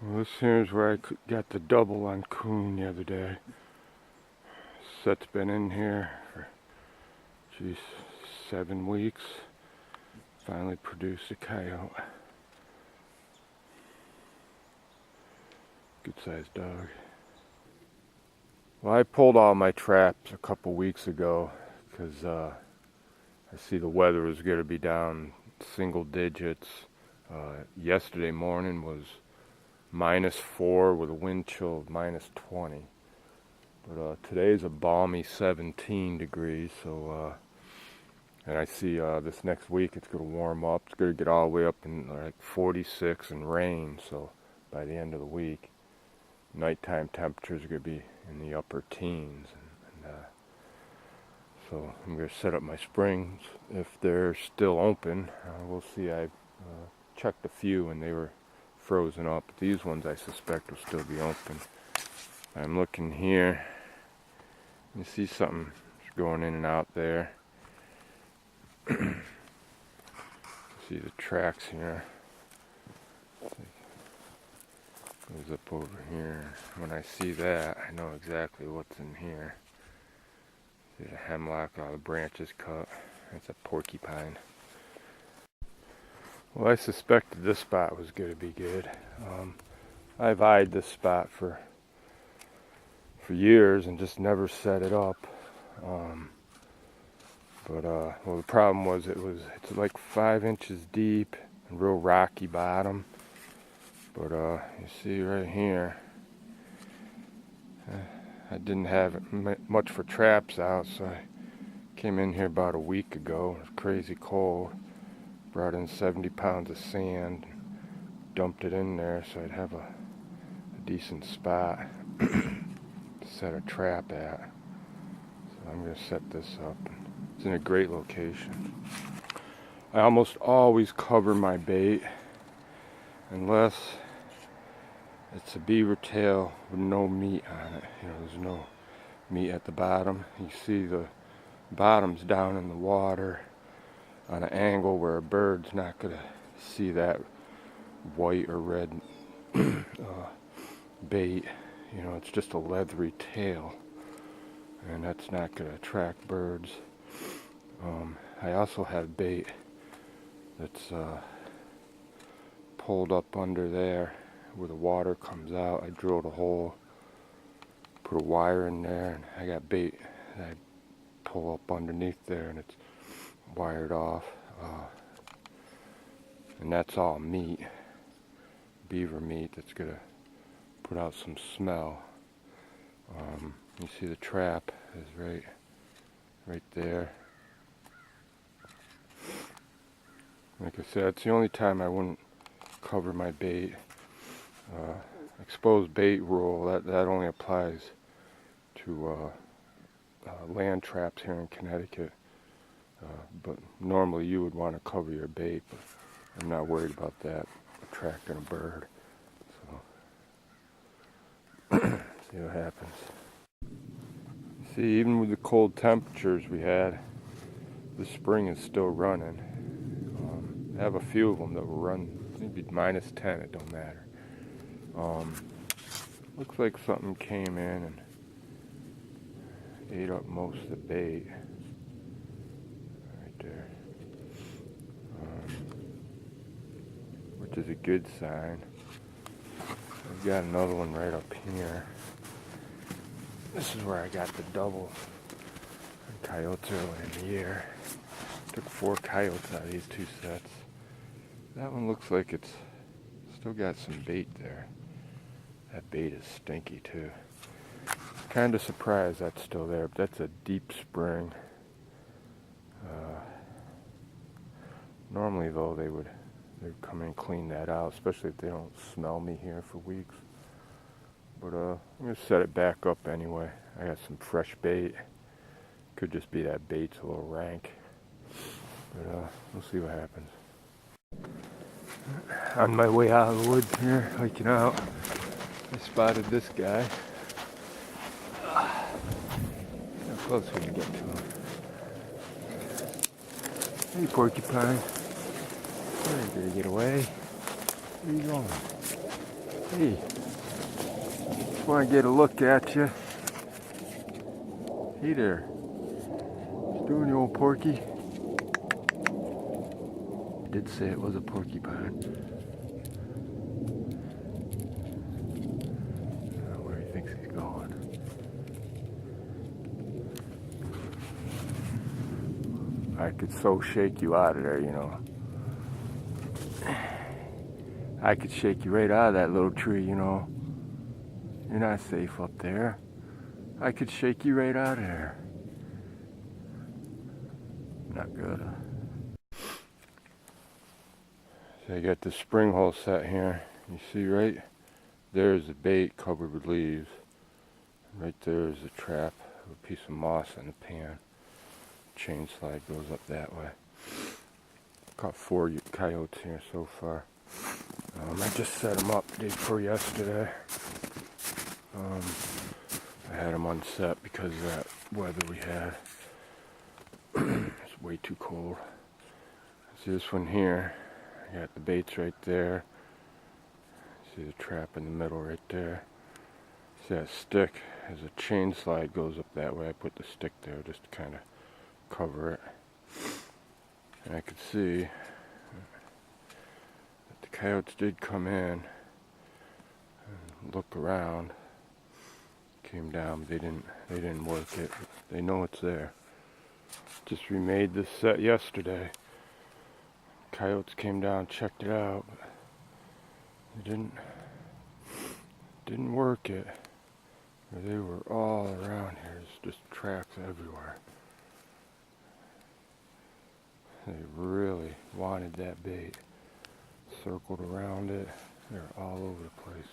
Well, this here's where I got the double on coon the other day. Set's been in here for, 7 weeks. Finally produced a coyote. Good sized dog. Well, I pulled all my traps a couple weeks ago because I see the weather was going to be down single digits. Yesterday morning was -4 with a wind chill of -20. But today's a balmy 17 degrees, so and I see this next week it's going to warm up. It's going to get all the way up in like 46 and rain, so by the end of the week, nighttime temperatures are going to be in the upper teens. So I'm going to set up my springs. If they're still open, we'll see. I checked a few and they were frozen up. These ones I suspect will still be open. I'm looking here. You see something going in and out there. See the tracks here. Goes up over here. When I see that, I know exactly what's in here. See the hemlock, all the branches cut. That's a porcupine. Well, I suspected this spot was going to be good. I've eyed this spot for years and just never set it up. Well, the problem was it's like 5 inches deep and real rocky bottom. But you see right here, I didn't have much for traps out, so I came in here about a week ago. It was crazy cold. Brought in 70 pounds of sand, dumped it in there so I'd have a decent spot to set a trap at. So I'm going to set this up. It's in a great location. I almost always cover my bait unless it's a beaver tail with no meat on it. You know, there's no meat at the bottom. You see the bottom's down in the water on an angle where a bird's not going to see that white or red bait. You know, it's just a leathery tail, and that's not going to attract birds. I also have bait that's pulled up under there where the water comes out. I drilled a hole, put a wire in there, and I got bait that I pull up underneath there, and it's wired off. And that's all meat, beaver meat, that's going to put out some smell. You see the trap is right there. Like I said, it's the only time I wouldn't cover my bait. Exposed bait rule, that only applies to land traps here in Connecticut. But normally you would want to cover your bait, but I'm not worried about that attracting a bird. So see what happens. See, even with the cold temperatures we had, the spring is still running. I have a few of them that will run maybe -10, it don't matter. Looks like something came in and ate up most of the bait. Right there. Which is a good sign. I've got another one right up here. This is where I got the double coyotes early in the year. Took 4 coyotes out of these 2 sets. That one looks like it's still got some bait there. That bait is stinky too. Kind of surprised that's still there, but that's a deep spring. Normally though they'd come in and clean that out, especially if they don't smell me here for weeks. But I'm gonna set it back up anyway. I got some fresh bait. Could just be that bait's a little rank. But we'll see what happens. On my way out of the woods here, hiking out, I spotted this guy. How close we can get to him? Hey, porcupine. You're gonna get away. Where are you going? Hey, just want to get a look at you. Hey there. What's doing, you old porky? I did say it was a porcupine. Where he thinks he's going. I could so shake you out of there, you know. I could shake you right out of that little tree, you know. You're not safe up there. I could shake you right out of there. Not good. So I got the spring hole set here. You see right there's the bait covered with leaves. Right there is the trap, a piece of moss in the pan. Chain slide goes up that way. Caught 4 coyotes here so far. I just set them up day before yesterday. I had them unset because of that weather we had. It's way too cold. See this one here? I got the baits right there. See the trap in the middle right there. See that stick? As a chain slide goes up that way, I put the stick there just to kind of cover it. And I could see that the coyotes did come in and look around. Came down, but they didn't work it. They know it's there. Just remade this set yesterday. Coyotes came down, checked it out, but they didn't work it. They were all around here. There's just tracks everywhere. They really wanted that bait. Circled around it. They're all over the place.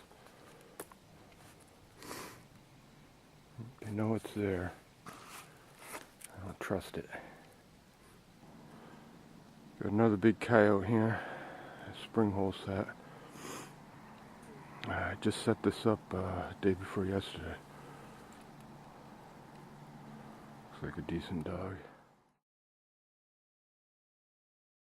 They know it's there. I don't trust it. Got another big coyote here. A spring hole set. I just set this up day before yesterday. Looks like a decent dog.